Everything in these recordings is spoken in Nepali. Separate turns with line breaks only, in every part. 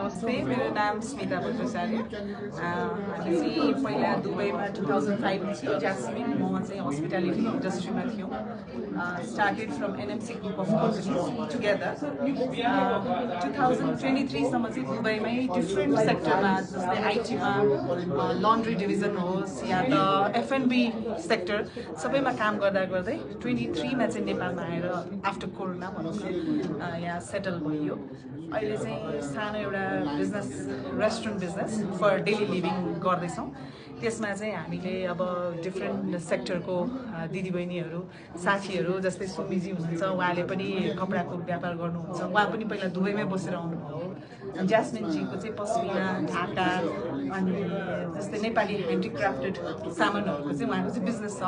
नमस्ते, मेरो नाम स्मिता भट्टाचार्य। हामी चाहिँ पहिला दुबईमा 2005 थियो ज्यास्मिन म चाहिँ हस्पिटालिटी इन्डस्ट्रीमा थियौँ। Started from NMC group of companies together. 2023 सम्म चाहिँ दुबईमै डिफ्रेन्ट सेक्टरमा जस्तै आइटीमा लन्ड्री डिभिजन होस् या त एफएनबी सेक्टर सबैमा काम गर्दा गर्दै 23 मा चाहिँ नेपालमा आएर आफ्टर कोरोना भनौँ न यहाँ सेटल भयो। अहिले चाहिँ सानो एउटा business restaurant business for daily living गर्दैछौँ। त्यसमा चाहिँ हामीले अब डिफ्रेन्ट सेक्टरको दिदीबहिनीहरू साथीहरू जस्तै सुमिजी हुनुहुन्छ, उहाँले पनि कपडाको व्यापार गर्नुहुन्छ, उहाँ पनि पहिला दुबईमै बसेर आउनुभयो। ज्यास्मिनजीको चाहिँ पस्मिना ढाका अनि जस्तै नेपाली ह्यान्डिक्राफ्टेड सामानहरूको चाहिँ उहाँको चाहिँ बिजनेस छ।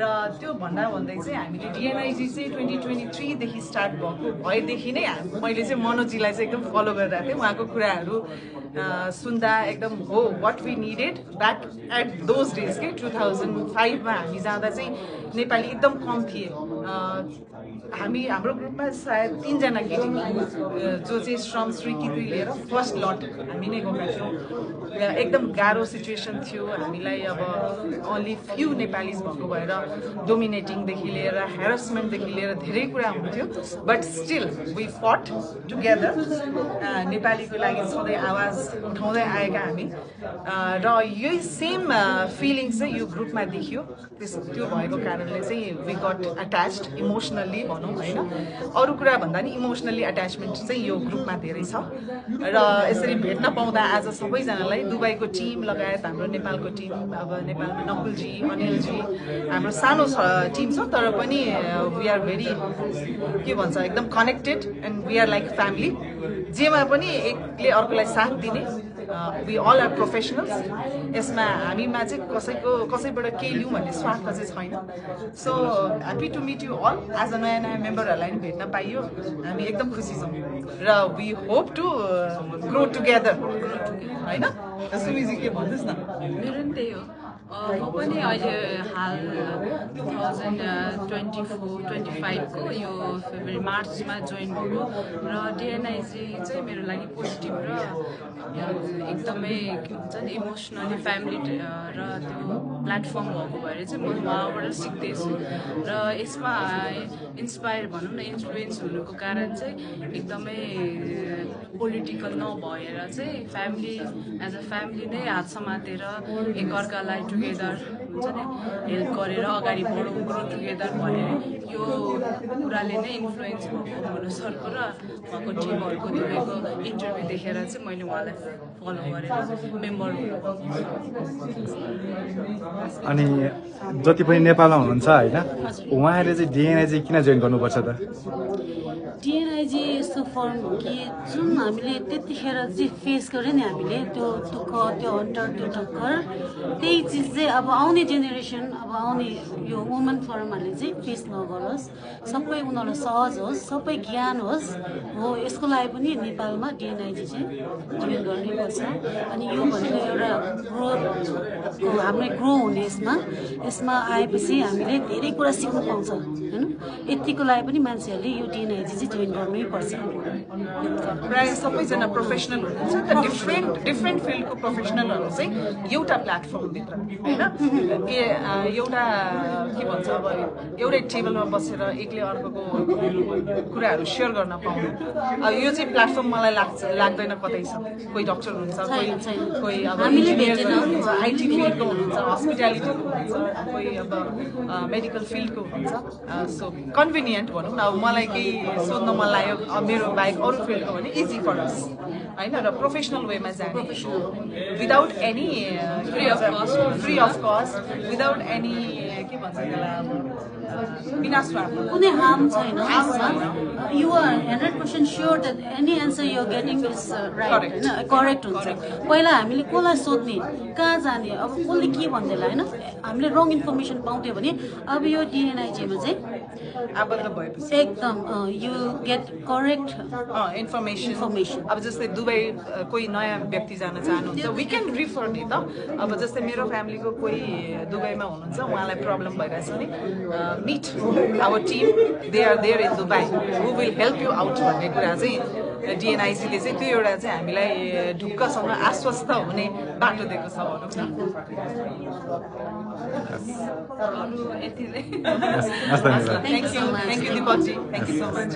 र त्यो भन्दा भन्दै चाहिँ हामीले डिएनआइजी चाहिँ 2023 देखि स्टार्ट भएको भएदेखि नै मैले चाहिँ मनोजीलाई चाहिँ एकदम फलो गरिरहेको थिएँ। उहाँको कुराहरू सुन्दा एकदम हो what we needed back at those days के 2005 मा हामी जाँदा चाहिँ नेपाली एकदम कम थिए। हाम्रो ग्रुपमा सायद 3 जना केटी जो चाहिँ श्रम स्वीकृति लिएर फर्स्ट लट हामी नै गएका थियौँ। एकदम गाह्रो सिचुएसन थियो हामीलाई। अब ओन्ली फ्यु नेपालीज भएको भएर डोमिनेटिङदेखि लिएर हेरेसमेन्टदेखि लिएर धेरै कुरा हुन्थ्यो। बट स्टिल वी फट टुगेदर। नेपालीको लागि सधैँ आवाज उठाउँदै आएका हामी र यही सेम फिलिङ चाहिँ यो ग्रुपमा देखियो। त्यो भएको कारणले चाहिँ वी गट अट्याच्ड इमोसनल्ली भनौँ होइन, अरू कुरा भन्दा नि इमोसनल्ली अट्याचमेन्ट चाहिँ यो ग्रुपमा धेरै छ। र यसरी भेट्न पाउँदा आज सबैजनालाई दुबईको टिम लगायत हाम्रो नेपालको टिम, अब नेपालमा नकुलजी अनिलजी हाम्रो सानो टिम छ तर पनि वी आर भेरी के भन्छ एकदम connected and we are like family. जेमा पनि एकले अर्कोलाई साथ दिने। We all are professionals. यसमा हामीमा चाहिँ कसैबाट केही लिउँ भन्ने स्वार्थ चाहिँ छैन। So happy to meet you all. आज नयाँ नयाँ मेम्बरहरूलाई पनि भेट्न पाइयो, हामी एकदम खुसी छौँ र we hope to grow together होइन। सुमिजी के भन्नुहोस् न।
मेरो पनि त्यही हो। म पनि अहिले हाल 2024-25 को यो फेब्रुअरी मार्चमा जोइन भएको र डिएनआइजी चाहिँ मेरो लागि पोजिटिभ र एकदमै के भन्छ नि इमोसनली फ्यामिली र त्यो प्लेटफर्म भएको भएर चाहिँ म उहाँबाट सिक्दैछु र यसमा इन्सपायर भनौँ न इन्फ्लुएन्स हुनुको कारण चाहिँ एकदमै पोलिटिकल नभएर चाहिँ फ्यामिली एज अ फ्यामिली नै हात समातेर एकअर्कालाई टुगेदर हुन्छ नि हेल्प गरेर अगाडि बढौँ ग्रो टुगेदर भनेर यो कुराले नै इन्फ्लुएन्स भएको हुनु सरको र उहाँको टिमहरूको दुवैको इन्टरभ्यू देखेर चाहिँ मैले उहाँलाई फलो गरेर मेम्बर
अनि जति पनि नेपालमा हुनुहुन्छ होइन उहाँहरूले चाहिँ डिएनआइजी किन जोइन गर्नुपर्छ त?
डिएनआइजी यस्तो फर्म हो कि जुन हामीले त्यतिखेर चाहिँ फेस गऱ्यो नि हामीले त्यो दुःख त्यो हन्टर त्यो टक्कर त्यही चिज चाहिँ अब आउने जेनेरेसन अब आउने यो वुमन फर्महरूले चाहिँ फेस नगरोस्, सबै उनीहरूलाई सहज होस्, सबै ज्ञान होस् हो। यसको लागि पनि नेपालमा डिएनआइजी चाहिँ जोइन गर्नुपर्छ। अनि यो भनेको एउटा ग्रोथको हाम्रो ग्रो हुने यसमा आएपछि हामीले धेरै कुरा सिक्नु पाउँछ होइन। यतिको लागि पनि मान्छेहरूले यो डिएनआइजी चाहिँ जोइन गर्नै पर्छ।
प्रायः सबैजना प्रोफेसनल हुनुहुन्छ त डिफ्रेन्ट फिल्डको प्रोफेसनलहरू चाहिँ एउटा प्लेटफर्मभित्र होइन एउटा के भन्छ अब एउटै टेबलमा बसेर एकले अर्कोको कुराहरू सेयर गर्न पाउनु। अब यो चाहिँ प्लेटफर्म मलाई लाग्दैन कतै छ। कोही डक्टर हुनुहुन्छ, कोही अब आइटी फिल्डको हुनुहुन्छ, हस्पिटालिटीको हुनुहुन्छ, कोही अब मेडिकल फिल्डको हुनुहुन्छ। सो कन्भिनियन्ट भनौँ न। अब मलाई केही सोध्न मन लाग्यो मेरो बाहेक अरू फिल्डको भने इजी फर अस होइन। र प्रोफेसनल वेमा जाने without any free of cost without any के भन्छ त्यसलाई बिना स्वार्थ
कुनै हार्म छैन। You are 100% sure that any answer you are getting is right होइन, करेक्ट हुन्छ। पहिला हामीले कसलाई सोध्ने, कहाँ जाने, अब कसले के भन्दैला होइन, हामीले रङ इन्फर्मेसन पाउँथ्यो भने अब यो डिएनआइजीमा चाहिँ
आबद्ध भएपछि
एकदम यु गेट करेक्ट
इन्फर्मेसन। अब जस्तै दुबई कोही नयाँ व्यक्ति जान चाहनुहुन्छ वी क्यान रिफर नि त। अब जस्तै मेरो फ्यामिलीको कोही दुबईमा हुनुहुन्छ, उहाँलाई प्रब्लम भइरहेछ नि, meet our team, they are there in Dubai, who will help you out भन्ने कुरा चाहिँ डिएनआइसीले चाहिँ त्यो एउटा चाहिँ हामीलाई ढुक्कसँग आश्वस्त हुने बाटो दिएको छ भनौँ न।
अरू यति नै
हस्, धन्यवाद।
थ्याङ्क यू दिपकजी, थ्याङ्क यू सो मच।